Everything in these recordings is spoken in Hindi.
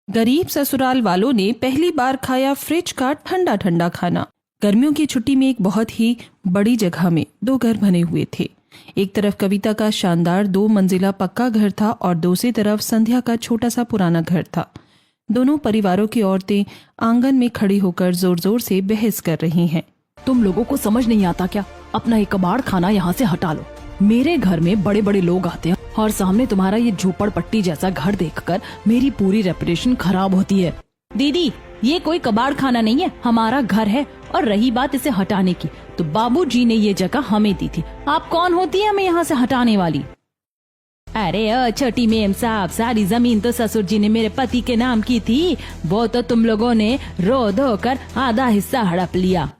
गरीब ससुराल वालों ने पहली बार खाया फ्रिज का ठंडा ठंडा खाना। गर्मियों की छुट्टी में एक बहुत ही बड़ी जगह में दो घर बने हुए थे। एक तरफ कविता का शानदार 2 मंजिला पक्का घर था और दूसरी तरफ संध्या का छोटा सा पुराना घर था। दोनों परिवारों की औरतें आंगन में खड़ी होकर जोर जोर से बहस कर रही हैं। तुम लोगों को समझ नहीं आता क्या? अपना ये कबाड़ खाना यहाँ से हटा लो। मेरे घर में बड़े बड़े लोग आते हैं और सामने तुम्हारा ये झोपड़पट्टी जैसा घर देखकर मेरी पूरी रेपुटेशन खराब होती है। दीदी, ये कोई कबाड़ खाना नहीं है, हमारा घर है। और रही बात इसे हटाने की, तो बाबूजी ने ये जगह हमें दी थी। आप कौन होती है हमें यहाँ से हटाने वाली? अरे छोटी मेम साहब, सारी जमीन तो ससुर जी ने मेरे पति के नाम की थी। वो तो तुम लोगों ने रो धो कर आधा हिस्सा हड़प लिया।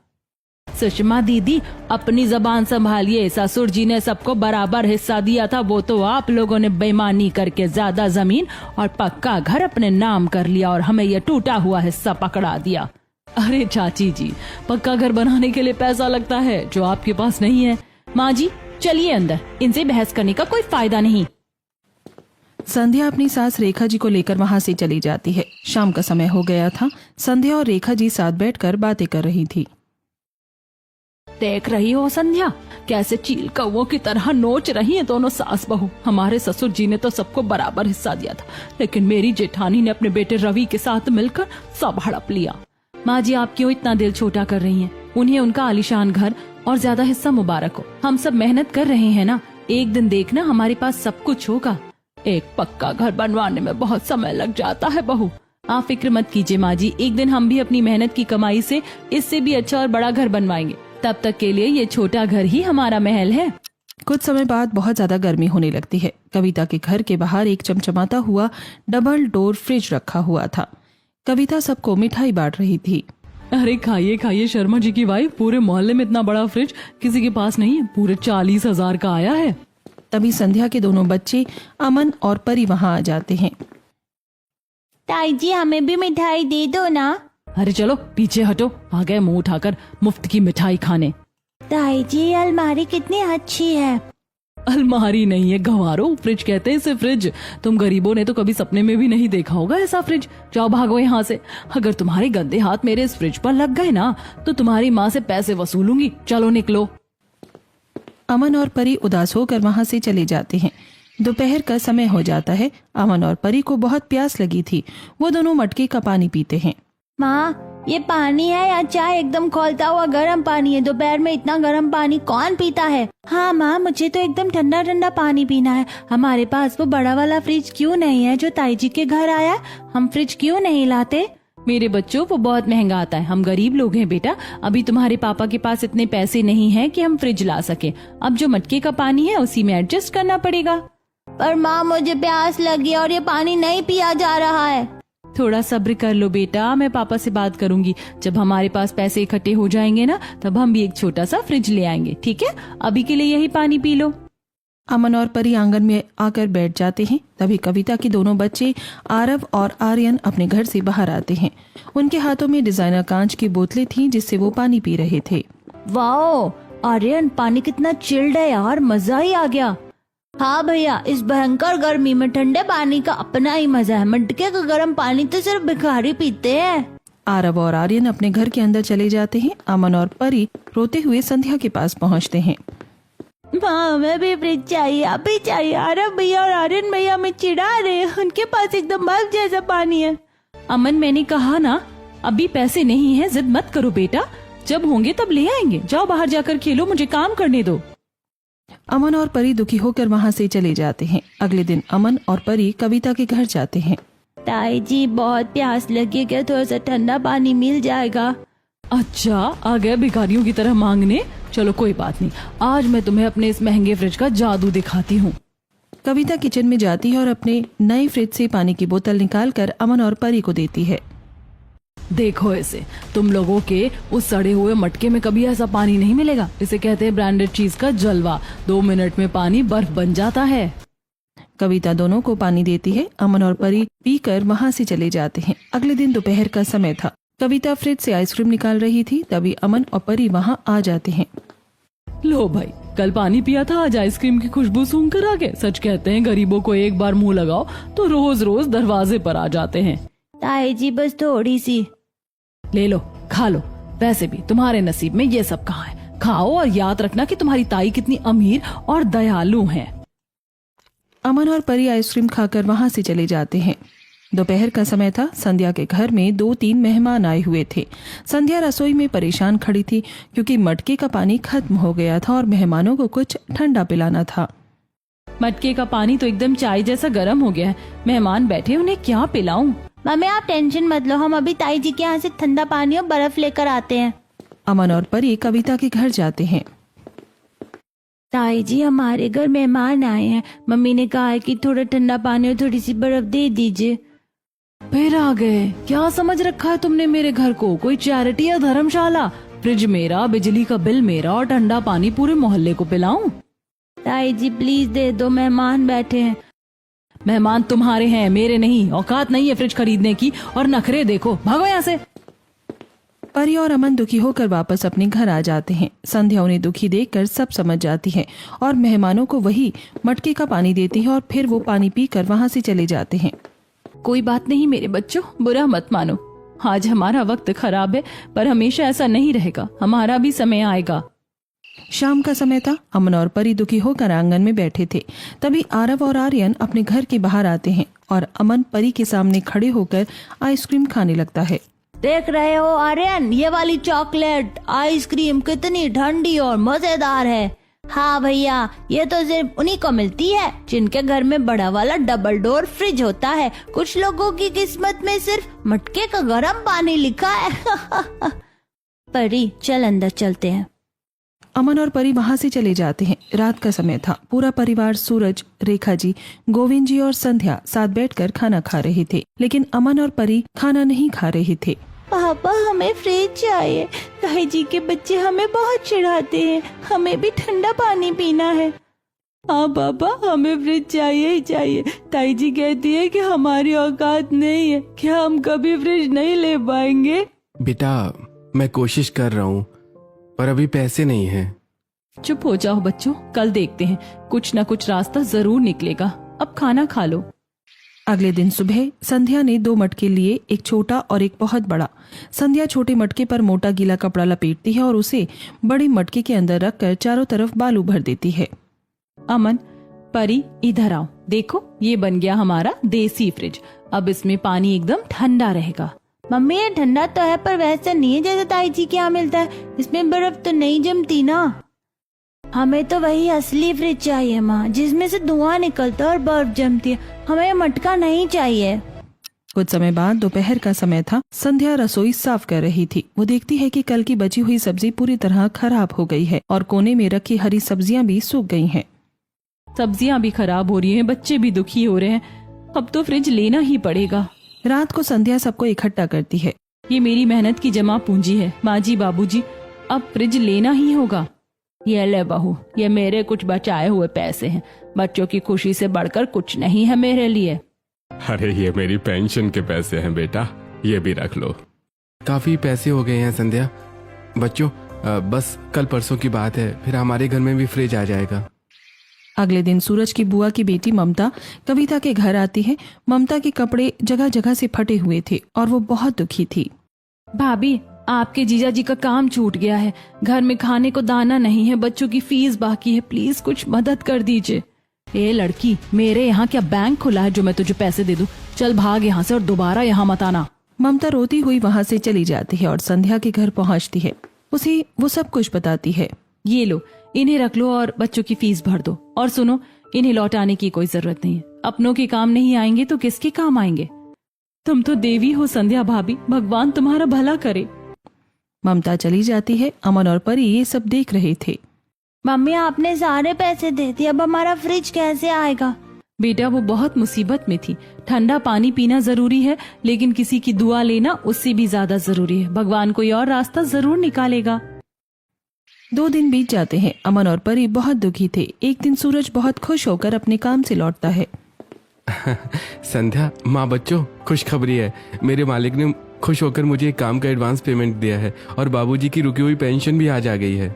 सुषमा दीदी, अपनी जबान संभालिए। ससुर जी ने सबको बराबर हिस्सा दिया था, वो तो आप लोगों ने बेईमानी करके ज्यादा जमीन और पक्का घर अपने नाम कर लिया और हमें ये टूटा हुआ हिस्सा पकड़ा दिया। अरे चाची जी, पक्का घर बनाने के लिए पैसा लगता है जो आपके पास नहीं है। माँ जी चलिए अंदर, इनसे बहस करने का कोई फायदा नहीं। संध्या अपनी सास रेखा जी को लेकर वहां से चली जाती है। शाम का समय हो गया था। संध्या और रेखा जी साथ बैठकर बातें कर रही थी। देख रही हो संध्या, कैसे चील कौवों की तरह नोच रही है दोनों सास बहू। हमारे ससुर जी ने तो सबको बराबर हिस्सा दिया था, लेकिन मेरी जेठानी ने अपने बेटे रवि के साथ मिलकर सब हड़प लिया। माँ जी, आप क्यों इतना दिल छोटा कर रही हैं? उन्हें उनका आलीशान घर और ज्यादा हिस्सा मुबारक हो। हम सब मेहनत कर रहे हैं ना, एक दिन देखना हमारे पास सब कुछ होगा। एक पक्का घर बनवाने में बहुत समय लग जाता है बहू। आप फिक्र मत कीजिए माँ जी, एक दिन हम भी अपनी मेहनत की कमाई से इससे भी अच्छा और बड़ा घर बनवाएंगे। तब तक के लिए ये छोटा घर ही हमारा महल है। कुछ समय बाद बहुत ज्यादा गर्मी होने लगती है। कविता के घर के बाहर एक चमचमाता हुआ डबल डोर फ्रिज रखा हुआ था। कविता सबको मिठाई बांट रही थी। अरे खाइए खाइए शर्मा जी की वाइफ, पूरे मोहल्ले में इतना बड़ा फ्रिज किसी के पास नहीं है। पूरे 40,000 का आया है। तभी संध्या के दोनों बच्चे अमन और परी वहां आ जाते हैं। ताई जी, हमें भी मिठाई दे दो ना। अरे चलो पीछे हटो, आ गए मुंह उठाकर मुफ्त की मिठाई खाने। ताई जी, अलमारी कितनी अच्छी है। अलमारी नहीं है गंवारो, फ्रिज कहते हैं इसे। फ्रिज तुम गरीबों ने तो कभी सपने में भी नहीं देखा होगा ऐसा फ्रिज। जाओ भागो यहाँ से। अगर तुम्हारे गंदे हाथ मेरे इस फ्रिज पर लग गए ना, तो तुम्हारी माँ से पैसे वसूलूंगी। चलो निकलो। अमन और परी उदास होकर वहां से चले जाते हैं। दोपहर का समय हो जाता है। अमन और परी को बहुत प्यास लगी थी। वो दोनों मटके का पानी पीते हैं। माँ, ये पानी है या चाय? एकदम खौलता हुआ गर्म पानी है। दोपहर में इतना गर्म पानी कौन पीता है? हाँ माँ, मुझे तो एकदम ठंडा ठंडा पानी पीना है। हमारे पास वो बड़ा वाला फ्रिज क्यों नहीं है जो ताई जी के घर आया? हम फ्रिज क्यों नहीं लाते? मेरे बच्चों, वो बहुत महंगा आता है। हम गरीब लोग हैं बेटा। अभी तुम्हारे पापा के पास इतने पैसे नहीं हैं कि हम फ्रिज ला सके। अब जो मटके का पानी है उसी में एडजस्ट करना पड़ेगा। पर माँ, मुझे प्यास लगी और ये पानी नहीं पिया जा रहा है। थोड़ा सब्र कर लो बेटा, मैं पापा से बात करूंगी। जब हमारे पास पैसे इकट्ठे हो जाएंगे ना, तब हम भी एक छोटा सा फ्रिज ले आएंगे, ठीक है? अभी के लिए यही पानी पी लो। अमन और परी आंगन में आकर बैठ जाते हैं। तभी कविता के दोनों बच्चे आरव और आर्यन अपने घर से बाहर आते हैं। उनके हाथों में डिजाइनर कांच की बोतलें थीं जिससे वो पानी पी रहे थे। वाओ आर्यन, पानी कितना चिल्ड है यार, मजा ही आ गया। हाँ भैया, इस भयंकर गर्मी में ठंडे पानी का अपना ही मजा है। मटके का गर्म पानी तो सिर्फ भिखारी पीते हैं। आरव और आर्यन अपने घर के अंदर चले जाते हैं। अमन और परी रोते हुए संध्या के पास पहुंचते हैं। माँ, हमें भी फ्रिज चाहिए, अभी चाहिए। आरव भैया और आर्यन भैया हमें चिढ़ा रहे हैं। उनके पास एकदम बर्फ जैसा पानी है। अमन, मैंने कहा ना, अभी पैसे नहीं है, जिद मत करो बेटा। जब होंगे तब ले आएंगे। जाओ बाहर जाकर खेलो, मुझे काम करने दो। अमन और परी दुखी होकर वहां से चले जाते हैं। अगले दिन अमन और परी कविता के घर जाते हैं। ताई जी, बहुत प्यास लगी, क्या थोड़ा सा ठंडा पानी मिल जाएगा? अच्छा, आ गए भिखारियों की तरह मांगने। चलो कोई बात नहीं, आज मैं तुम्हें अपने इस महंगे फ्रिज का जादू दिखाती हूँ। कविता किचन में जाती है और अपने नए फ्रिज से पानी की बोतल निकालकर अमन और परी को देती है। देखो इसे, तुम लोगों के उस सड़े हुए मटके में कभी ऐसा पानी नहीं मिलेगा। इसे कहते हैं ब्रांडेड चीज का जलवा। 2 मिनट में पानी बर्फ बन जाता है। कविता दोनों को पानी देती है। अमन और परी पीकर वहां से चले जाते हैं। अगले दिन दोपहर का समय था। कविता फ्रिज से आइसक्रीम निकाल रही थी। तभी अमन और परी वहां आ जाते हैं। लो भाई, कल पानी पिया था, आज आइसक्रीम की खुशबू सूंघ कर आ गए। सच कहते हैं गरीबों को एक बार मुंह लगाओ तो रोज रोज दरवाजे पर आ जाते हैं। ताई जी बस थोड़ी सी। ले लो, खा लो। वैसे भी तुम्हारे नसीब में ये सब कहाँ है। खाओ और याद रखना कि तुम्हारी ताई कितनी अमीर और दयालु है। अमन और परी आइसक्रीम खाकर वहां से चले जाते हैं। दोपहर का समय था। संध्या के घर में 2-3 मेहमान आए हुए थे। संध्या रसोई में परेशान खड़ी थी क्योंकि मटके का पानी खत्म हो गया था और मेहमानों को कुछ ठंडा पिलाना था। मटके का पानी तो एकदम चाय जैसा गर्म हो गया है। मेहमान बैठे, उन्हें क्या पिलाऊं? मम्मी आप टेंशन मत लो, हम अभी ताई जी के यहाँ से ठंडा पानी और बर्फ लेकर आते हैं। अमन और परी कविता के घर जाते हैं। ताई जी हमारे घर मेहमान आए हैं, मम्मी ने कहा है कि थोड़ा ठंडा पानी और थोड़ी सी बर्फ दे दीजिए। फिर आ गए। क्या समझ रखा है तुमने मेरे घर को? कोई चैरिटी या धर्मशाला? फ्रिज मेरा, बिजली का बिल मेरा और ठंडा पानी पूरे मोहल्ले को पिलाऊं? ताई जी प्लीज दे दो, मेहमान बैठे हैं। मेहमान तुम्हारे हैं, मेरे नहीं। औकात नहीं है फ्रिज खरीदने की, और नखरे देखो। भागो यहाँ से। परी और अमन दुखी होकर वापस अपने घर आ जाते हैं। संध्या उन्हें दुखी देखकर सब समझ जाती है और मेहमानों को वही मटके का पानी देती है और फिर वो पानी पीकर वहां से चले जाते हैं। कोई बात नहीं मेरे बच्चों, बुरा मत मानो। आज हमारा वक्त खराब है, पर हमेशा ऐसा नहीं रहेगा। हमारा भी समय आएगा। शाम का समय था। अमन और परी दुखी होकर आंगन में बैठे थे। तभी आरव और आर्यन अपने घर के बाहर आते हैं और अमन परी के सामने खड़े होकर आइसक्रीम खाने लगता है। देख रहे हो आर्यन, ये वाली चॉकलेट आइसक्रीम कितनी ठंडी और मजेदार है। हाँ भैया, ये तो सिर्फ उन्हीं को मिलती है जिनके घर में बड़ा वाला डबल डोर फ्रिज होता है। कुछ लोगों की किस्मत में सिर्फ मटके का गर्म पानी लिखा है। परी चल अंदर चलते हैं। अमन और परी वहां से चले जाते हैं। रात का समय था। पूरा परिवार सूरज, रेखा जी, गोविंद जी और संध्या साथ बैठकर खाना खा रहे थे, लेकिन अमन और परी खाना नहीं खा रहे थे। पापा हमें फ्रिज चाहिए, ताई जी के बच्चे हमें बहुत चिढ़ाते हैं, हमें भी ठंडा पानी पीना है। हाँ पापा हमें फ्रिज चाहिए ही चाहिए, ताई जी कहती है कि हमारी औकात नहीं है, क्या हम कभी फ्रिज नहीं ले पाएंगे? बेटा मैं कोशिश कर रहा हूँ पर अभी पैसे नहीं हैं। चुप हो जाओ बच्चों, कल देखते हैं, कुछ न कुछ रास्ता जरूर निकलेगा। अब खाना खा लो। अगले दिन सुबह संध्या ने 2 मटके लिए, एक छोटा और एक बहुत बड़ा। संध्या छोटे मटके पर मोटा गीला कपड़ा लपेटती है और उसे बड़े मटके के अंदर रखकर चारों तरफ बालू भर देती है। अमन, परी इधर आओ। देखो ये बन गया हमारा देसी फ्रिज। अब इसमें पानी एकदम ठंडा रहेगा। मम्मी ये ठंडा तो है पर वैसा नहीं है जैसे ताई जी के यहाँ मिलता है, इसमें बर्फ तो नहीं जमती ना। हमें तो वही असली फ्रिज चाहिए माँ, जिसमें से धुआं निकलता है और बर्फ जमती है। हमें मटका नहीं चाहिए। कुछ समय बाद दोपहर का समय था। संध्या रसोई साफ कर रही थी। वो देखती है कि कल की बची हुई सब्जी पूरी तरह खराब हो गई है और कोने में रखी हरी सब्जियां भी सूख गई हैं। सब्जियां भी खराब हो रही हैं, बच्चे भी दुखी हो रहे हैं। अब तो फ्रिज लेना ही पड़ेगा। रात को संध्या सबको इकट्ठा करती है। ये मेरी मेहनत की जमा पूंजी है माँ जी, बाबूजी, अब फ्रिज लेना ही होगा। ये ले बहू, ये मेरे कुछ बचाए हुए पैसे हैं। बच्चों की खुशी से बढ़कर कुछ नहीं है मेरे लिए। अरे ये मेरी पेंशन के पैसे हैं बेटा, ये भी रख लो। काफी पैसे हो गए हैं संध्या। बच्चों बस कल परसों की बात है, फिर हमारे घर में भी फ्रिज आ जाएगा। अगले दिन सूरज की बुआ की बेटी ममता कविता के घर आती है। ममता के कपड़े जगह जगह से फटे हुए थे और वो बहुत दुखी थी। भाभी, आपके जीजा जी का काम छूट गया है। घर में खाने को दाना नहीं है, बच्चों की फीस बाकी है, प्लीज कुछ मदद कर दीजिए। ए लड़की, मेरे यहाँ क्या बैंक खुला है जो मैं तुझे पैसे दे दूं? चल भाग यहाँ से और दोबारा यहाँ मत आना। ममता रोती हुई वहां से चली जाती है और संध्या के घर पहुंचती है। उसे वो सब कुछ बताती है। ये लो, इन्हें रख लो और बच्चों की फीस भर दो। और सुनो, इन्हें लौटाने की कोई जरूरत नहीं है। अपनों के काम नहीं आएंगे तो किसके काम आएंगे? तुम तो देवी हो संध्या भाभी, भगवान तुम्हारा भला करे। ममता चली जाती है। अमन और परी ये सब देख रहे थे। मम्मी आपने सारे पैसे दे दिए, अब हमारा फ्रिज कैसे आएगा? बेटा वो बहुत मुसीबत में थी। ठंडा पानी पीना जरूरी है, लेकिन किसी की दुआ लेना उससे भी ज्यादा जरूरी है। भगवान कोई और रास्ता जरूर निकालेगा। 2 दिन बीत जाते हैं। अमन और परी बहुत दुखी थे। एक दिन सूरज बहुत खुश होकर अपने काम से लौटता है। संध्या, माँ बच्चों, खुशखबरी है। मेरे मालिक ने खुश होकर मुझे एक काम का एडवांस पेमेंट दिया है और बाबूजी की रुकी हुई पेंशन भी आज आ गई है।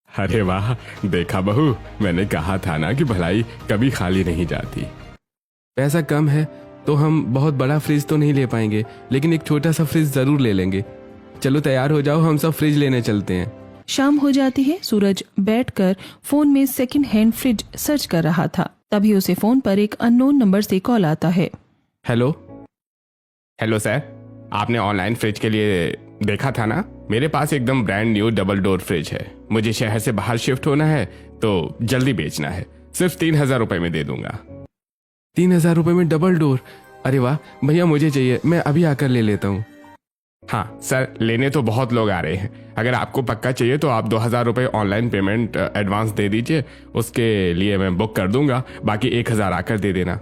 अरे वाह, देखा बहू, मैंने कहा था ना कि भलाई कभी खाली नहीं जाती। पैसा कम है तो हम बहुत बड़ा फ्रिज तो नहीं ले पाएंगे, लेकिन एक छोटा सा फ्रिज जरूर ले लेंगे। चलो तैयार हो जाओ, हम सब फ्रिज लेने चलते हैं। शाम हो जाती है। सूरज बैठकर फोन में सेकंड हैंड फ्रिज सर्च कर रहा था। तभी उसे फोन पर एक अननोन नंबर से कॉल आता है। हेलो। हेलो सर, आपने ऑनलाइन फ्रिज के लिए देखा था ना? मेरे पास एकदम brand new double door fridge है। मुझे शहर से बाहर शिफ्ट होना है तो जल्दी बेचना है। सिर्फ 3,000 रुपए में दे दूंगा। 3,000 रुपए में डबल डोर? अरे वाह भैया, मुझे चाहिए, मैं अभी आकर ले लेता हूँ। हाँ सर, लेने तो बहुत लोग आ रहे हैं। अगर आपको पक्का चाहिए तो आप 2,000 रुपए ऑनलाइन पेमेंट एडवांस दे दीजिए, उसके लिए मैं बुक कर दूंगा। बाकी 1,000 आकर दे देना।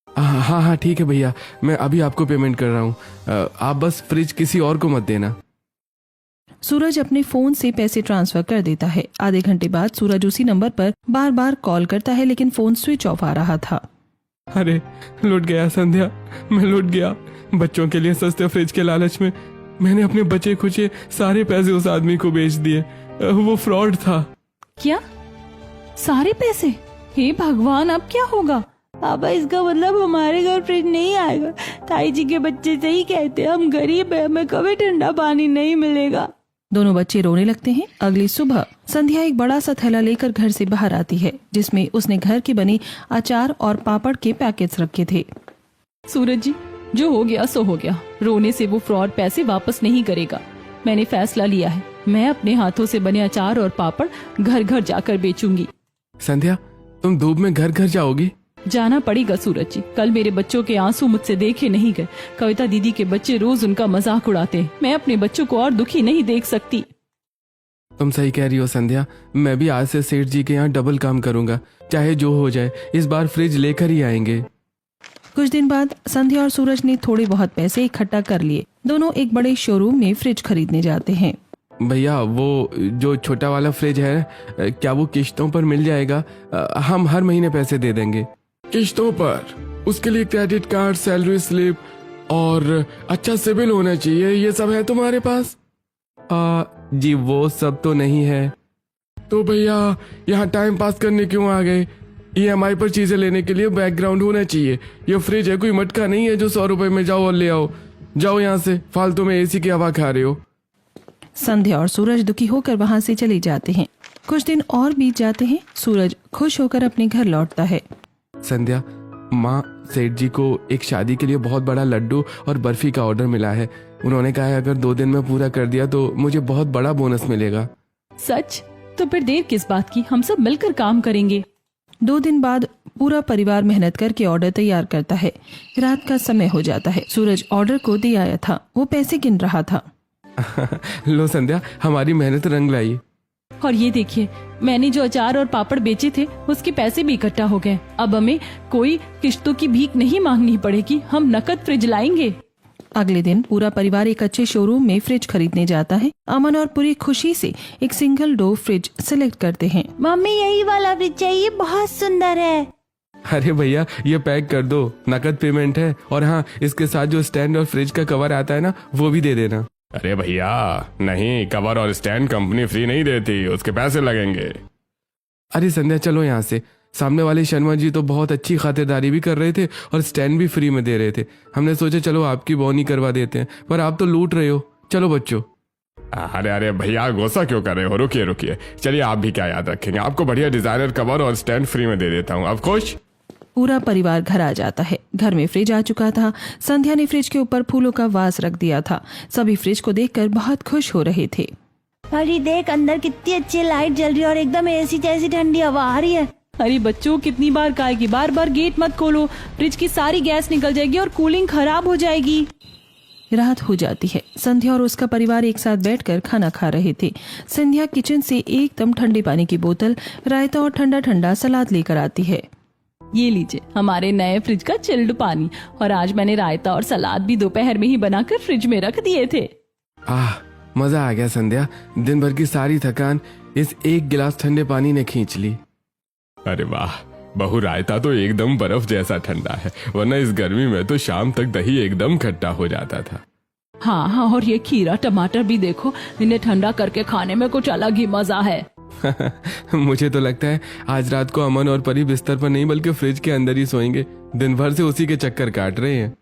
हाँ हाँ ठीक है भैया, मैं अभी आपको पेमेंट कर रहा हूँ। आप बस फ्रिज किसी और को मत देना। सूरज अपने फोन से पैसे ट्रांसफर कर देता है। आधे घंटे बाद सूरज उसी नंबर पर बार बार कॉल करता है, लेकिन फोन स्विच ऑफ आ रहा था। अरे लुट गया संध्या, मैं लुट गया। बच्चों के लिए सस्ते फ्रिज के लालच में मैंने अपने बचे खुचे सारे पैसे उस आदमी को बेच दिए। वो फ्रॉड था। क्या? सारे पैसे? हे भगवान, अब क्या होगा? पापा, इसका मतलब हमारे घर फ्रिज नहीं आएगा। ताई जी के बच्चे सही कहते हैं, हम गरीब हैं, हमें कभी ठंडा पानी नहीं मिलेगा। दोनों बच्चे रोने लगते हैं। अगली सुबह संध्या एक बड़ा सा थैला लेकर घर से बाहर आती है, जिसमें उसने घर के बने अचार और पापड़ के पैकेट्स रखे थे। सूरज जी, जो हो गया सो हो गया। रोने से वो फ्रॉड पैसे वापस नहीं करेगा। मैंने फैसला लिया है, मैं अपने हाथों से बने अचार और पापड़ घर घर जाकर बेचूंगी। संध्या, तुम धूप में घर घर जाओगी? जाना पड़ेगा सूरज जी। कल मेरे बच्चों के आंसू मुझसे देखे नहीं गए। कविता दीदी के बच्चे रोज उनका मजाक उड़ाते हैं। मैं अपने बच्चों को और दुखी नहीं देख सकती। तुम सही कह रही हो संध्या, मैं भी आज से सेठ जी के यहाँ डबल काम करूंगा। चाहे जो हो जाए, इस बार फ्रिज लेकर ही आएंगे। कुछ दिन बाद संध्या और सूरज ने थोड़े बहुत पैसे इकट्ठा कर लिए। दोनों एक बड़े शोरूम में फ्रिज खरीदने जाते हैं। भैया, वो जो छोटा वाला फ्रिज है, क्या वो किश्तों पर मिल जाएगा? हम हर महीने पैसे दे देंगे। किश्तों पर? उसके लिए क्रेडिट कार्ड, सैलरी स्लिप और अच्छा सिबिल होना चाहिए। ये सब है तुम्हारे पास? जी वो सब तो नहीं है। तो भैया यहाँ टाइम पास करने क्यों आ गए? EMI पर चीजें लेने के लिए बैकग्राउंड होना चाहिए। ये फ्रिज है, कोई मटका नहीं है जो 100 रुपए में जाओ और ले आओ। जाओ यहाँ से, फालतू में AC की हवा खा रहे हो। संध्या और सूरज दुखी होकर वहां से चले जाते हैं। कुछ दिन और बीत जाते हैं। सूरज खुश होकर अपने घर लौटता है। संध्या, माँ सेठ जी को एक शादी के लिए बहुत बड़ा लड्डू और बर्फी का ऑर्डर मिला है। उन्होंने कहा है अगर 2 दिन में पूरा कर दिया तो मुझे बहुत बड़ा बोनस मिलेगा। सच? तो फिर देर किस बात की, हम सब मिलकर काम करेंगे। 2 दिन बाद पूरा परिवार मेहनत करके ऑर्डर तैयार करता है। रात का समय हो जाता है। सूरज ऑर्डर को दे आया था, वो पैसे गिन रहा था। लो संध्या, हमारी मेहनत रंग लाई। और ये देखिए, मैंने जो अचार और पापड़ बेचे थे उसके पैसे भी इकट्ठा हो गए। अब हमें कोई किश्तों की भीख नहीं मांगनी पड़ेगी, हम नकद फ्रिज लाएंगे। अगले दिन पूरा परिवार एक अच्छे शोरूम में फ्रिज खरीदने जाता है। अमन और पूरी खुशी से एक सिंगल डोर फ्रिज सिलेक्ट करते हैं। मम्मी, यही वाला फ्रिज चाहिए, बहुत सुंदर है। अरे भैया, ये पैक कर दो, नकद पेमेंट है। और हाँ, इसके साथ जो स्टैंड और फ्रिज का कवर आता है ना, वो भी दे देना। अरे भैया नहीं, कवर और स्टैंड कंपनी फ्री नहीं देती, उसके पैसे लगेंगे। अरे संध्या, चलो यहाँ से। सामने वाले शर्मा जी तो बहुत अच्छी खातिरदारी भी कर रहे थे और स्टैंड भी फ्री में दे रहे थे। हमने सोचा चलो आपकी बोनी करवा देते हैं, पर आप तो लूट रहे हो। चलो बच्चों। अरे अरे भैया, गुस्सा क्यों कर रहे हो? रुकिए रुकिए, चलिए आप भी क्या याद रखेंगे, आपको बढ़िया डिजाइनर कवर और स्टैंड फ्री में दे देता हूँ। अब खुश? पूरा परिवार घर आ जाता है। घर में फ्रिज आ चुका था। संध्या ने फ्रिज के ऊपर फूलों का वास रख दिया था। सभी फ्रिज को देखकर बहुत खुश हो रहे थे। अरे देख, अंदर कितनी अच्छी लाइट जल रही है और एकदम AC जैसी ठंडी हवा आ रही है। अरे बच्चों, कितनी बार कहेगी, बार बार गेट मत खोलो, फ्रिज की सारी गैस निकल जाएगी और कूलिंग खराब हो जाएगी। रात हो जाती है। संध्या और उसका परिवार एक साथ बैठकर खाना खा रहे थे। संध्या किचन से एकदम ठंडे पानी की बोतल, रायता और ठंडा ठंडा सलाद लेकर आती है। ये लीजिए हमारे नए फ्रिज का चिल्ड पानी। और आज मैंने रायता और सलाद भी दोपहर में ही बनाकर फ्रिज में रख दिए थे। मजा आ गया संध्या, दिन भर की सारी थकान इस एक गिलास ठंडे पानी ने खींच ली। अरे वाह, बहू रायता तो एकदम बर्फ जैसा ठंडा है, वरना इस गर्मी में तो शाम तक दही एकदम खट्टा हो जाता था। हाँ हाँ, और ये खीरा टमाटर भी देखो, इन्हें ठंडा करके खाने में कुछ अलग ही मजा है। मुझे तो लगता है आज रात को अमन और परी बिस्तर पर नहीं बल्कि फ्रिज के अंदर ही सोएंगे। दिन भर से उसी के चक्कर काट रहे हैं।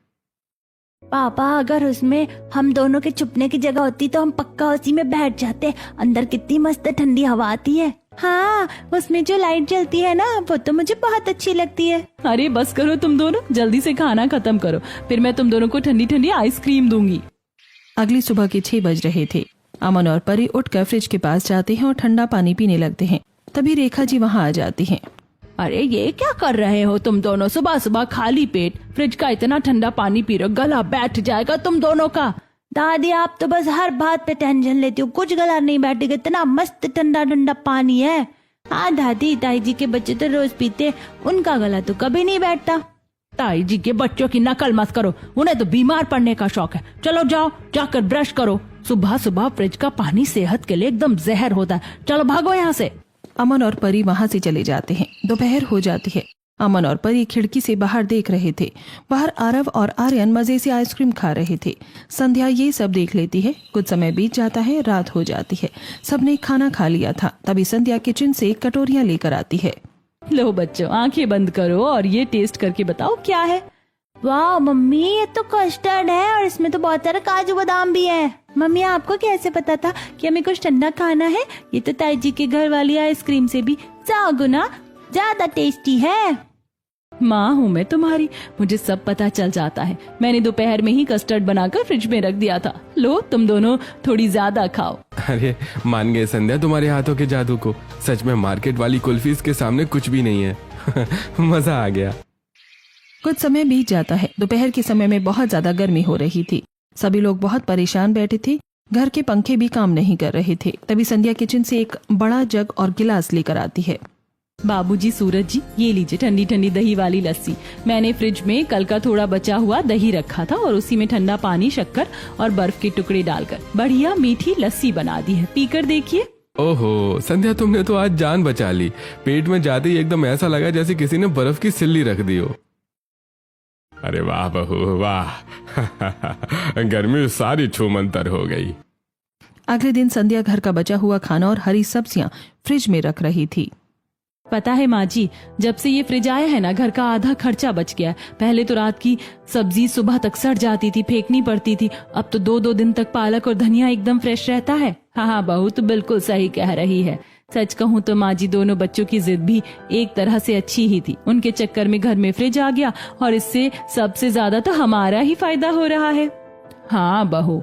पापा अगर उसमें हम दोनों के छुपने की जगह होती तो हम पक्का उसी में बैठ जाते। अंदर कितनी मस्त ठंडी हवा आती है। हाँ, उसमें जो लाइट जलती है ना, वो तो मुझे बहुत अच्छी लगती है। अरे बस करो तुम दोनों, जल्दी से खाना खत्म करो, फिर मैं तुम दोनों को ठंडी ठंडी आइसक्रीम दूंगी। अगली सुबह के 6 बज रहे थे। अमन और परी उठकर फ्रिज के पास जाते हैं और ठंडा पानी पीने लगते हैं। तभी रेखा जी वहाँ आ जाती हैं। अरे ये क्या कर रहे हो तुम दोनों, सुबह सुबह खाली पेट फ्रिज का इतना ठंडा पानी पी रहे हो, गला बैठ जाएगा तुम दोनों का। दादी आप तो बस हर बात पे टेंशन लेती हो, कुछ गला नहीं बैठेगा, इतना मस्त ठंडा ठंडा पानी है। हाँ दादी, ताई जी के बच्चे तो रोज पीते, उनका गला तो कभी नहीं बैठता। ताई जी के बच्चों की नकल मत करो, उन्हें तो बीमार पड़ने का शौक है। चलो जाओ, जाकर ब्रश करो। सुबह सुबह फ्रिज का पानी सेहत के लिए एकदम जहर होता है। चलो भागो यहाँ से। अमन और परी वहां से चले जाते हैं। दोपहर हो जाती है। अमन और परी खिड़की से बाहर देख रहे थे। बाहर आरव और आर्यन मजे से आइसक्रीम खा रहे थे। संध्या ये सब देख लेती है। कुछ समय बीत जाता है, रात हो जाती है। सबने खाना खा लिया था। तभी संध्या किचन से कटोरियां लेकर आती है। लो बच्चों, आंखें बंद करो और ये टेस्ट करके बताओ क्या है। वाह मम्मी, ये तो कस्टर्ड है और इसमें तो बहुत सारा काजू बादाम भी है। मम्मी आपको कैसे पता था कि हमें कुछ ठंडा खाना है? ये तो ताई जी के घर वाली आइसक्रीम से भी 100 गुना ज्यादा टेस्टी है। माँ हूँ मैं तुम्हारी, मुझे सब पता चल जाता है। मैंने दोपहर में ही कस्टर्ड बनाकर फ्रिज में रख दिया था। लो तुम दोनों थोड़ी ज्यादा खाओ। अरे मान गए संध्या तुम्हारे हाथों के जादू को। सच में मार्केट वाली कुल्फीज के सामने कुछ भी नहीं है। मजा आ गया। कुछ समय बीत जाता है। दोपहर के समय में बहुत ज्यादा गर्मी हो रही थी। सभी लोग बहुत परेशान बैठे थे। घर के पंखे भी काम नहीं कर रहे थे। तभी संध्या किचन से एक बड़ा जग और गिलास लेकर आती है। बाबूजी, सूरज जी, ये लीजिए ठंडी ठंडी दही वाली लस्सी। मैंने फ्रिज में कल का थोड़ा बचा हुआ दही रखा था और उसी में ठंडा पानी, शक्कर और बर्फ के टुकड़े डालकर बढ़िया मीठी लस्सी बना दी है। पीकर देखिए। ओहो संध्या, तुमने तो आज जान बचा ली। पेट में जाते ही एकदम ऐसा लगा जैसे किसी ने बर्फ की सिल्ली रख दी हो। अरे वाह बहू वाह। गर्मी सारी छूमंतर हो गई। अगले दिन संध्या घर का बचा हुआ खाना और हरी सब्जियां फ्रिज में रख रही थी। पता है माँ जी, जब से ये फ्रिज आया है ना, घर का आधा खर्चा बच गया है। पहले तो रात की सब्जी सुबह तक सड़ जाती थी, फेंकनी पड़ती थी। अब तो 2-2 दिन तक पालक और धनिया एकदम फ्रेश रहता है। हाँ बहू तो बिल्कुल सही कह रही है। सच कहूँ तो माँ जी, दोनों बच्चों की जिद भी एक तरह से अच्छी ही थी। उनके चक्कर में घर में फ्रिज आ गया और इससे सबसे ज्यादा तो हमारा ही फायदा हो रहा है। हाँ बहू।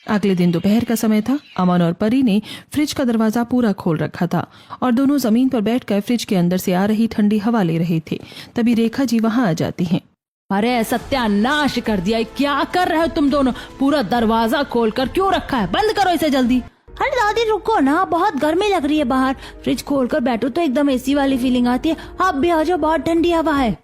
अगले दिन दोपहर का समय था। अमन और परी ने फ्रिज का दरवाजा पूरा खोल रखा था और दोनों जमीन पर बैठकर फ्रिज के अंदर से आ रही ठंडी हवा ले रहे थे। तभी रेखा जी वहां आ जाती हैं। अरे सत्यानाश कर दिया, क्या कर रहे हो तुम दोनों? पूरा दरवाजा खोलकर क्यों रखा है? बंद करो इसे जल्दी। अरे दादी रुको ना, बहुत गर्मी लग रही है बाहर। फ्रिज खोलकर बैठो तो एकदम एसी वाली फीलिंग आती है। आप भी आ जाओ, बहुत ठंडी हवा है।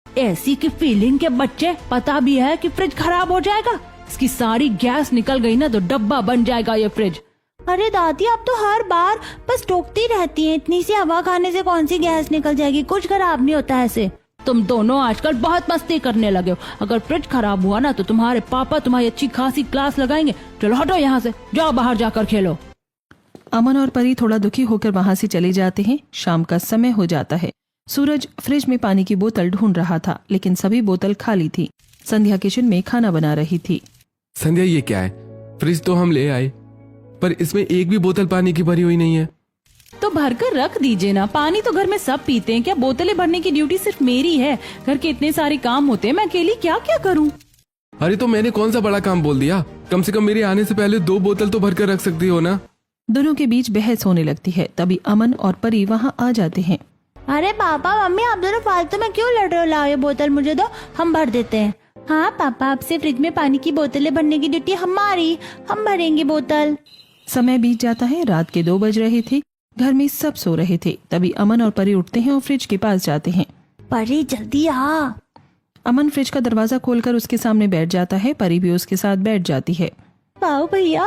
एसी की फीलिंग के बच्चे, पता भी है कि फ्रिज खराब हो जाएगा। इसकी सारी गैस निकल गई ना तो डब्बा बन जाएगा ये फ्रिज। अरे दादी, आप तो हर बार बस टोकती रहती हैं। इतनी सी हवा खाने से कौन सी गैस निकल जाएगी? कुछ खराब नहीं होता ऐसे। तुम दोनों आजकल बहुत मस्ती करने लगे हो। अगर फ्रिज खराब हुआ ना तो तुम्हारे पापा तुम्हारी अच्छी खासी क्लास लगाएंगे। चलो हटो यहाँ से, जाओ बाहर जाकर खेलो। अमन और परी थोड़ा दुखी होकर वहां से चले जाते हैं। शाम का समय हो जाता है। सूरज फ्रिज में पानी की बोतल ढूंढ रहा था, लेकिन सभी बोतल खाली थी। संध्या किचन में खाना बना रही थी। संध्या ये क्या है? फ्रिज तो हम ले आए, पर इसमें एक भी बोतल पानी की भरी हुई नहीं है। तो भरकर रख दीजिए ना, पानी तो घर में सब पीते हैं। क्या बोतलें भरने की ड्यूटी सिर्फ मेरी है? घर के इतने सारे काम होते हैं, मैं अकेली क्या क्या करूं? अरे तो मैंने कौन सा बड़ा काम बोल दिया? कम से कम मेरे आने से पहले 2 बोतल तो भरकर रख सकती हो ना। दोनों के बीच बहस होने लगती है। तभी अमन और परी वहां आ जाते हैं। अरे पापा मम्मी, आप दोनों फालतू में क्यों लड़ रहे हो? लाओ ये बोतल मुझे दो, हम भर देते हैं। हाँ पापा, आपसे फ्रिज में पानी की बोतलें भरने की ड्यूटी हमारी, हम भरेंगे बोतल। समय बीत जाता है। रात के 2 बज रहे थे। घर में सब सो रहे थे। तभी अमन और परी उठते हैं और फ्रिज के पास जाते हैं। परी जल्दी आ। अमन फ्रिज का दरवाजा खोलकर उसके सामने बैठ जाता है। परी भी उसके साथ बैठ जाती है। वाओ भैया,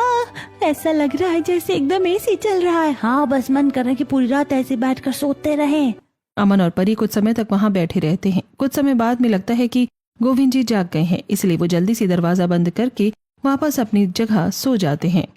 ऐसा लग रहा है जैसे एकदम एसी चल रहा है। हाँ बस मन कर रहा है कि पूरी रात ऐसे बैठकर सोते रहें। अमन और परी कुछ समय तक वहां बैठे रहते हैं। कुछ समय बाद में लगता है कि गोविंद जी जाग गए हैं, इसलिए वो जल्दी से दरवाजा बंद करके वापस अपनी जगह सो जाते हैं।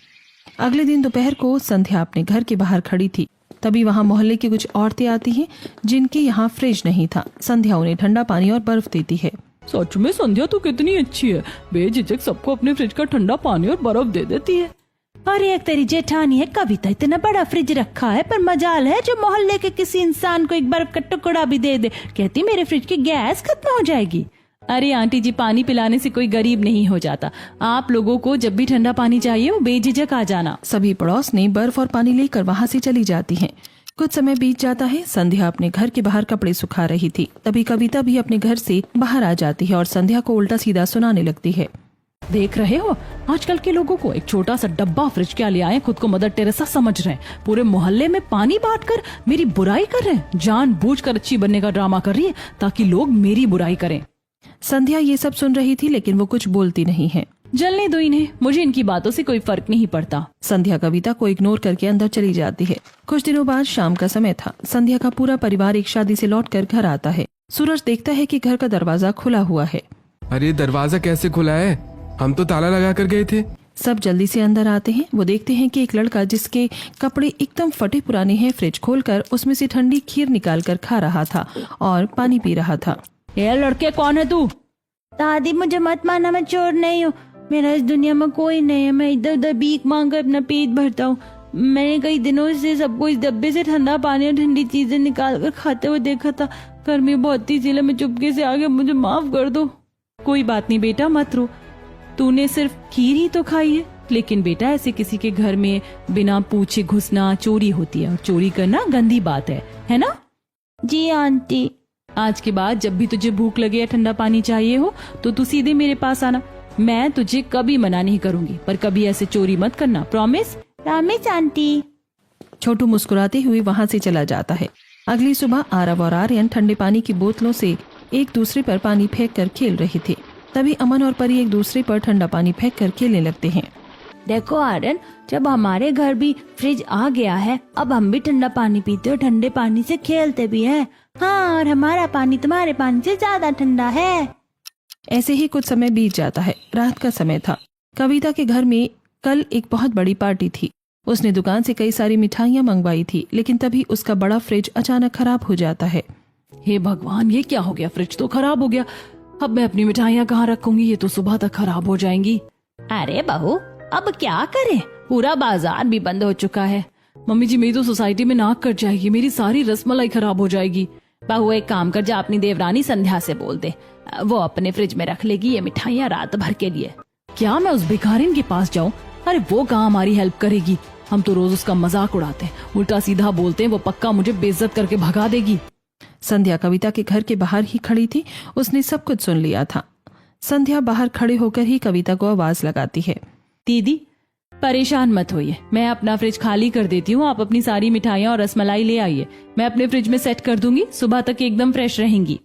अगले दिन दोपहर को संध्या अपने घर के बाहर खड़ी थी। तभी वहाँ मोहल्ले की कुछ औरतें आती हैं जिनके यहाँ फ्रिज नहीं था। संध्या उन्हें ठंडा पानी और बर्फ देती है। सच में संध्या तो कितनी अच्छी है, बेझिझक सबको अपने फ्रिज का ठंडा पानी और बर्फ दे देती है। अरे एक तेरी जेठानी है, कविता इतना बड़ा फ्रिज रखा है, पर मजाल है जो मोहल्ले के किसी इंसान को एक बर्फ का टुकड़ा भी दे दे। कहती मेरे फ्रिज की गैस खत्म हो जाएगी। अरे आंटी जी, पानी पिलाने से कोई गरीब नहीं हो जाता। आप लोगों को जब भी ठंडा पानी चाहिए वो बेझिझक आ जाना। सभी पड़ोसनी बर्फ और पानी लेकर वहाँ से चली जाती हैं। कुछ समय बीत जाता है। संध्या अपने घर के बाहर कपड़े सुखा रही थी। तभी कविता भी अपने घर से बाहर आ जाती है और संध्या को उल्टा सीधा सुनाने लगती है। देख रहे हो, आजकल के लोगों को एक छोटा सा डब्बा फ्रिज क्या ले आए, खुद को मदर टेरेसा समझ रहे हैं। पूरे मोहल्ले में पानी बांटकर मेरी बुराई कर रहे हैं। जानबूझकर अच्छी बनने का ड्रामा कर रही है ताकि लोग मेरी बुराई करें। संध्या ये सब सुन रही थी लेकिन वो कुछ बोलती नहीं है। जलने दो इन्हें, मुझे इनकी बातों से कोई फर्क नहीं पड़ता। संध्या कविता को इग्नोर करके अंदर चली जाती है। कुछ दिनों बाद शाम का समय था। संध्या का पूरा परिवार एक शादी से लौटकर घर आता है। सूरज देखता है कि घर का दरवाजा खुला हुआ है। अरे दरवाजा कैसे खुला है? हम तो ताला लगा कर गए थे। सब जल्दी से अंदर आते हैं। वो देखते हैं कि एक लड़का जिसके कपड़े एकदम फटे पुराने हैं फ्रिज खोलकर उसमें से ठंडी खीर निकाल कर खा रहा था और पानी पी रहा था। ये लड़के कौन है तू? दादी मुझे मत मारना, मैं चोर नहीं हूँ। मेरा इस दुनिया में कोई नहीं है। मैं इधर उधर भीख मांग कर अपना पेट भरता हूँ। मैंने कई दिनों से सबको इस डब्बे से ठंडा पानी और ठंडी चीजें निकाल कर खाते हुए देखा था। गर्मी बहुत थी इसलिए मैं चुपके से आ गया, मुझे माफ कर दो। कोई बात नहीं बेटा, मत रो। तूने सिर्फ खीर ही तो खाई है। लेकिन बेटा, ऐसे किसी के घर में बिना पूछे घुसना चोरी होती है और चोरी करना गंदी बात है ना? जी आंटी। आज के बाद जब भी तुझे भूख लगे या ठंडा पानी चाहिए हो तो तू सीधे मेरे पास आना। मैं तुझे कभी मना नहीं करूंगी, पर कभी ऐसे चोरी मत करना। प्रॉमिस? Promise aunty. छोटू मुस्कुराते हुए वहाँ से चला जाता है। अगली सुबह आरव और आर्यन ठंडे पानी की बोतलों से एक दूसरे पर पानी फेंक कर खेल रहे थे। तभी अमन और परी एक दूसरे पर ठंडा पानी फेंक कर खेलने लगते हैं। देखो आर्यन, जब हमारे घर भी फ्रिज आ गया है, अब हम भी ठंडा पानी पीते और ठंडे पानी से खेलते भी हैं। हाँ, और हमारा पानी तुम्हारे पानी से ज्यादा ठंडा है। ऐसे ही कुछ समय बीत जाता है। रात का समय था। कविता के घर में कल एक बहुत बड़ी पार्टी थी। उसने दुकान से कई सारी मिठाइयाँ मंगवाई थी, लेकिन तभी उसका बड़ा फ्रिज अचानक खराब हो जाता है। हे भगवान, ये क्या हो गया? फ्रिज तो खराब हो गया। अब मैं अपनी मिठाइयाँ कहाँ रखूंगी? ये तो सुबह तक खराब हो जाएंगी। अरे बहू, अब क्या करें? पूरा बाजार भी बंद हो चुका है। मम्मी जी, मेरी तो सोसाइटी में नाक कट जाएगी। मेरी सारी रसमलाई खराब हो जाएगी। बहू एक काम कर, जा अपनी देवरानी संध्या से बोल दे, वो अपने फ्रिज में रख लेगी ये मिठाइयाँ रात भर के लिए। क्या मैं उस भिखारिन के पास जाऊं? अरे वो कहाँ हमारी हेल्प करेगी। हम तो रोज उसका मजाक उड़ाते हैं, उल्टा सीधा बोलते हैं। वो पक्का मुझे बेइज्जत करके भगा देगी। संध्या कविता के घर के बाहर ही खड़ी थी। उसने सब कुछ सुन लिया था। संध्या बाहर खड़े होकर ही कविता को आवाज लगाती है। दीदी, परेशान मत होइए, मैं अपना फ्रिज खाली कर देती हूँ। आप अपनी सारी मिठाइयाँ और रसमलाई ले आइए, मैं अपने फ्रिज में सेट कर दूंगी। सुबह तक एकदम फ्रेश रहेंगी।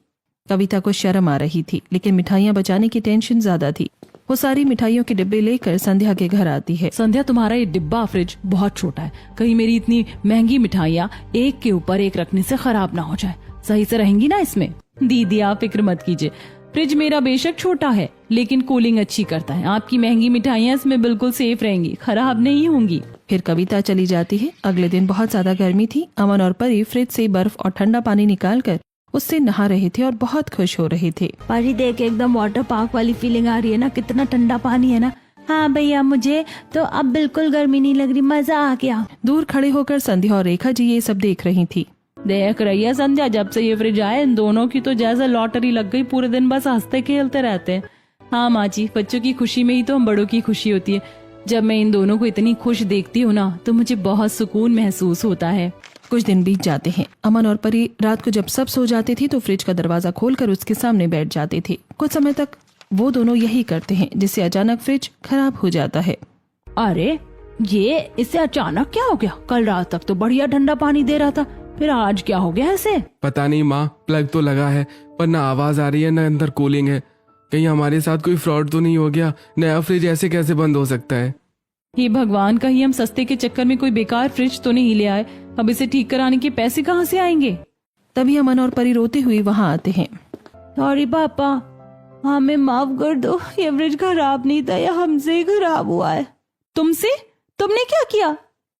कविता को शर्म आ रही थी, लेकिन मिठाइयाँ बचाने की टेंशन ज्यादा थी। वो सारी मिठाइयों के डिब्बे लेकर संध्या के घर आती है। संध्या, तुम्हारा ये डिब्बा फ्रिज बहुत छोटा है। कहीं मेरी इतनी महंगी मिठाइयाँ एक के ऊपर एक रखने से खराब ना हो जाए। सही से रहेंगी ना इसमें? दीदी आप फिक्र मत कीजिए, फ्रिज मेरा बेशक छोटा है लेकिन कूलिंग अच्छी करता है। आपकी महंगी मिठाइयाँ इसमें बिल्कुल सेफ रहेंगी, खराब नहीं होंगी। फिर कविता चली जाती है। अगले दिन बहुत ज्यादा गर्मी थी। अमन और परी फ्रिज से बर्फ और ठंडा पानी निकालकर उससे नहा रहे थे और बहुत खुश हो रहे थे। परी देख, एकदम वाटर पार्क वाली फीलिंग आ रही है ना, कितना ठंडा पानी है ना। हाँ भैया, मुझे तो अब बिल्कुल गर्मी नहीं लग रही, मजा आ गया। दूर खड़े होकर संध्या और रेखा जी ये सब देख रही थी। देख रही है संध्या, जब से ये फ्रिज आए इन दोनों की तो जैसे लॉटरी लग गई। पूरे दिन बस हंसते खेलते रहते हैं। हाँ माँ जी, बच्चों की खुशी में ही तो हम बड़ों की खुशी होती है। जब मैं इन दोनों को इतनी खुश देखती हूँ ना, तो मुझे बहुत सुकून महसूस होता है। कुछ दिन बीत जाते हैं। अमन और परी रात को जब सब सो जाते थे तो फ्रिज का दरवाजा खोलकर उसके सामने बैठ जाते थे। कुछ समय तक वो दोनों यही करते हैं, जिससे अचानक फ्रिज खराब हो जाता है। अरे ये इससे अचानक क्या हो गया? कल रात तक तो बढ़िया ठंडा पानी दे रहा था, फिर आज क्या हो गया ऐसे? पता नहीं माँ, प्लग तो लगा है पर ना आवाज आ रही है ना अंदर कूलिंग है। कहीं हमारे साथ कोई फ्रॉड तो नहीं हो गया? नया फ्रिज ऐसे कैसे बंद हो सकता है? हे भगवान, कहीं हम सस्ते के चक्कर में कोई बेकार फ्रिज तो नहीं ले आए। अब इसे ठीक कराने के पैसे कहाँ से आएंगे? तभी अमन और परी रोते हुए वहाँ आते हैं। सॉरी पापा, हमें माफ कर दो। ये फ्रिज खराब नहीं था, ये हमसे ही खराब हुआ है। तुमसे? तुमने क्या किया?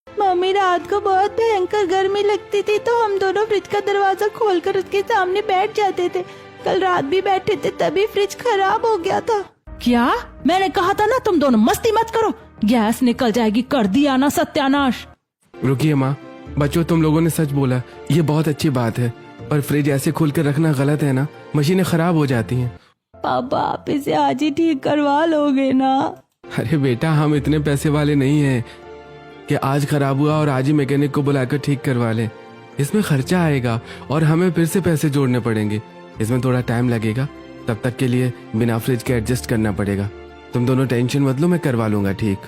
मम्मी, रात को बहुत भयंकर गर्मी लगती थी तो हम दोनों फ्रिज का दरवाजा खोलकर उसके सामने बैठ जाते थे। कल रात भी बैठे थे तभी फ्रिज खराब हो गया था। क्या? मैंने कहा था ना तुम दोनों मस्ती मत करो, गैस निकल जाएगी। कर दिया ना सत्यानाश। रुकिए माँ, बच्चों तुम लोगों ने सच बोला, ये बहुत अच्छी बात है, पर फ्रिज ऐसे खोल कर रखना गलत है ना, मशीनें खराब हो जाती हैं। पापा, आप इसे आज ही ठीक करवा लोगे ना? अरे बेटा, हम इतने पैसे वाले नहीं हैं कि आज खराब हुआ और आज ही मैकेनिक को बुलाकर ठीक करवा लें। इसमें खर्चा आएगा और हमें फिर से पैसे जोड़ने पड़ेंगे, इसमें थोड़ा टाइम लगेगा। तब तक के लिए बिना फ्रिज के एडजस्ट करना पड़ेगा। तुम दोनों टेंशन मत लो, मैं करवा लूंगा ठीक।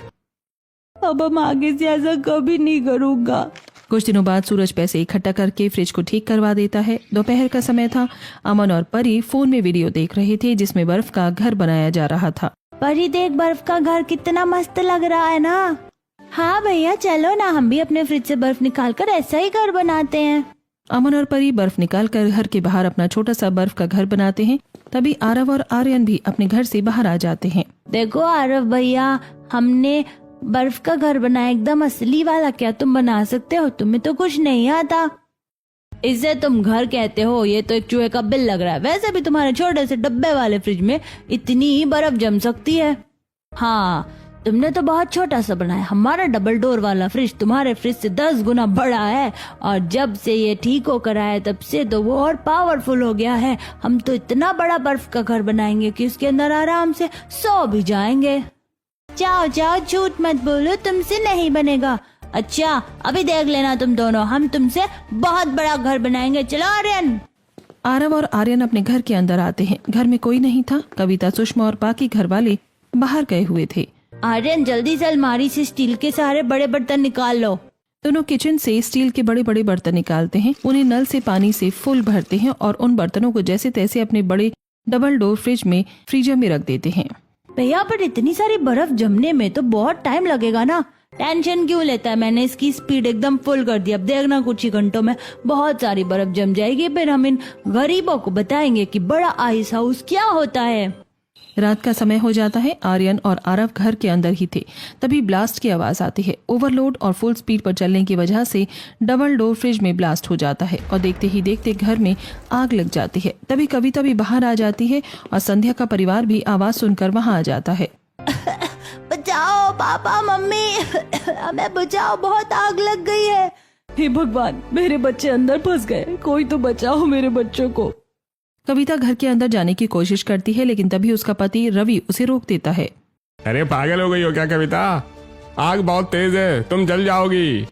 अब हम आगे से ऐसा कभी नहीं करूँगा। कुछ दिनों बाद सूरज पैसे इकट्ठा करके फ्रिज को ठीक करवा देता है। दोपहर का समय था। अमन और परी फोन में वीडियो देख रहे थे जिसमें बर्फ का घर बनाया जा रहा था। परी देख, बर्फ का घर कितना मस्त लग रहा है ना। हाँ भैया, चलो ना हम भी अपने फ्रिज से बर्फ निकाल कर ऐसा ही घर बनाते हैं। अमन और परी बर्फ निकालकर घर के बाहर अपना छोटा सा बर्फ का घर बनाते हैं। तभी आरव और आर्यन भी अपने घर से बाहर आ जाते हैं। देखो आरव भैया, हमने बर्फ का घर बनाया, एकदम असली वाला। क्या तुम बना सकते हो? तुम्हें तो कुछ नहीं आता। इसे तुम घर कहते हो? ये तो एक चूहे का बिल लग रहा है। वैसे भी तुम्हारे छोटे से डब्बे वाले फ्रिज में इतनी ही बर्फ जम सकती है। हाँ, तुमने तो बहुत छोटा सा बनाया। हमारा डबल डोर वाला फ्रिज तुम्हारे फ्रिज से 10 गुना बड़ा है, और जब से ये ठीक होकर आया तब से तो वो और पावरफुल हो गया है। हम तो इतना बड़ा बर्फ का घर बनाएंगे कि उसके अंदर आराम से सो भी जाएंगे। जाओ जाओ, झूठ मत बोलो, तुमसे नहीं बनेगा। अच्छा, अभी देख लेना तुम दोनों, हम तुमसे बहुत बड़ा घर बनाएंगे। चलो आर्यन। आरव और आर्यन अपने घर के अंदर आते हैं। घर में कोई नहीं था। कविता, सुषमा और बाकी घर वाले बाहर गए हुए थे। आर्यन, जल्दी से अलमारी से स्टील के सारे बड़े बर्तन निकाल लो। दोनों किचन से स्टील के बड़े बड़े बर्तन निकालते हैं, उन्हें नल से पानी से फुल भरते हैं और उन बर्तनों को जैसे तैसे अपने बड़े डबल डोर फ्रिज में फ्रीजर में रख देते हैं। भैया, पर इतनी सारी बर्फ जमने में तो बहुत टाइम लगेगा ना। टेंशन क्यों लेता है? मैंने इसकी स्पीड एकदम फुल कर दी। अब देखना कुछ ही घंटों में बहुत सारी बर्फ जम जाएगी। फिर हम इन गरीबों को बताएंगे कि बड़ा आइस हाउस क्या होता है। रात का समय हो जाता है। आर्यन और आरव घर के अंदर ही थे। तभी ब्लास्ट की आवाज आती है। ओवरलोड और फुल स्पीड पर चलने की वजह से डबल डोर फ्रिज में ब्लास्ट हो जाता है और देखते ही देखते घर में आग लग जाती है। तभी कविता भी बाहर आ जाती है और संध्या का परिवार भी आवाज सुनकर वहां आ जाता है। बचाओ पापा, मम्मी, हमें बचाओ, बहुत आग लग गई है। हे भगवान, मेरे बच्चे अंदर फंस गए, कोई तो बचाओ मेरे बच्चों को। कविता घर के अंदर जाने की कोशिश करती है, लेकिन तभी उसका पति रवि उसे रोक देता है। अरे पागल हो गई हो क्या कविता? आग बहुत तेज है, तुम जल जाओगी।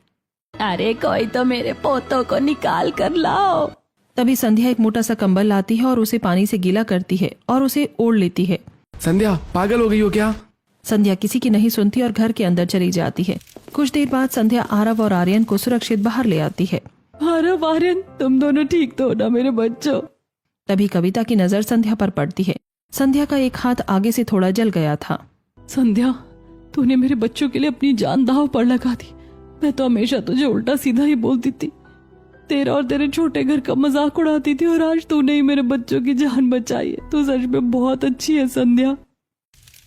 अरे कोई तो मेरे पोतों को निकाल कर लाओ। तभी संध्या एक मोटा सा कंबल लाती है और उसे पानी से गीला करती है और उसे ओढ़ लेती है। संध्या, पागल हो गई हो क्या? संध्या किसी की नहीं सुनती और घर के अंदर चली जाती है। कुछ देर बाद संध्या आरव और आर्यन को सुरक्षित बाहर ले आती है। आरव, आर्यन, तुम दोनों ठीक तो हो ना मेरे बच्चों? तभी कविता की नजर संध्या पर पड़ती है। संध्या का एक हाथ आगे से थोड़ा जल गया था। संध्या, तूने मेरे बच्चों के लिए अपनी जान दांव पर लगा दी। मैं तो हमेशा तुझे उल्टा सीधा ही बोलती थी, तेरा और तेरे छोटे घर का मजाक उड़ाती थी, और आज तूने ही मेरे बच्चों की जान बचाई है। तू सच में बहुत अच्छी है संध्या।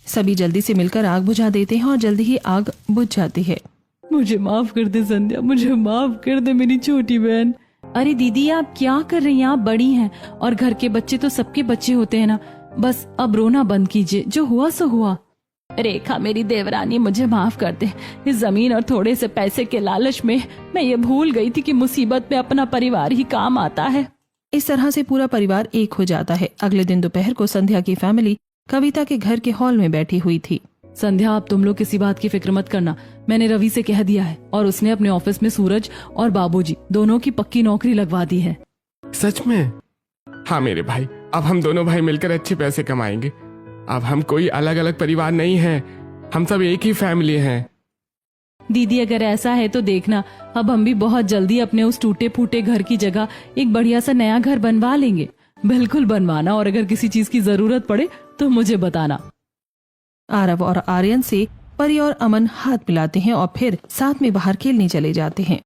सभी जल्दी से मिलकर आग बुझा देते हैं और जल्दी ही आग बुझ जाती है। मुझे माफ कर दे संध्या, मुझे माफ कर दे मेरी छोटी बहन। अरे दीदी, आप क्या कर रही हैं? आप बड़ी हैं और घर के बच्चे तो सबके बच्चे होते हैं ना। बस अब रोना बंद कीजिए, जो हुआ सो हुआ। रेखा मेरी देवरानी, मुझे माफ कर दे। इस जमीन और थोड़े से पैसे के लालच में मैं ये भूल गई थी कि मुसीबत में अपना परिवार ही काम आता है। इस तरह से पूरा परिवार एक हो जाता है। अगले दिन दोपहर को संध्या की फैमिली कविता के घर के हॉल में बैठी हुई थी। संध्या, आप तुम लोग किसी बात की फिक्र मत करना, मैंने रवि से कह दिया है और उसने अपने ऑफिस में सूरज और बाबूजी दोनों की पक्की नौकरी लगवा दी है। सच में? हाँ मेरे भाई, अब हम दोनों भाई मिलकर अच्छे पैसे कमाएंगे। अब हम कोई अलग अलग परिवार नहीं है, हम सब एक ही फैमिली हैं। दीदी, अगर ऐसा है तो देखना, अब हम भी बहुत जल्दी अपने उस टूटे फूटे घर की जगह एक बढ़िया सा नया घर बनवा लेंगे। बिल्कुल बनवाना, और अगर किसी चीज की जरूरत पड़े तो मुझे बताना। आरव और आर्यन से परी और अमन हाथ मिलाते हैं और फिर साथ में बाहर खेलने चले जाते हैं।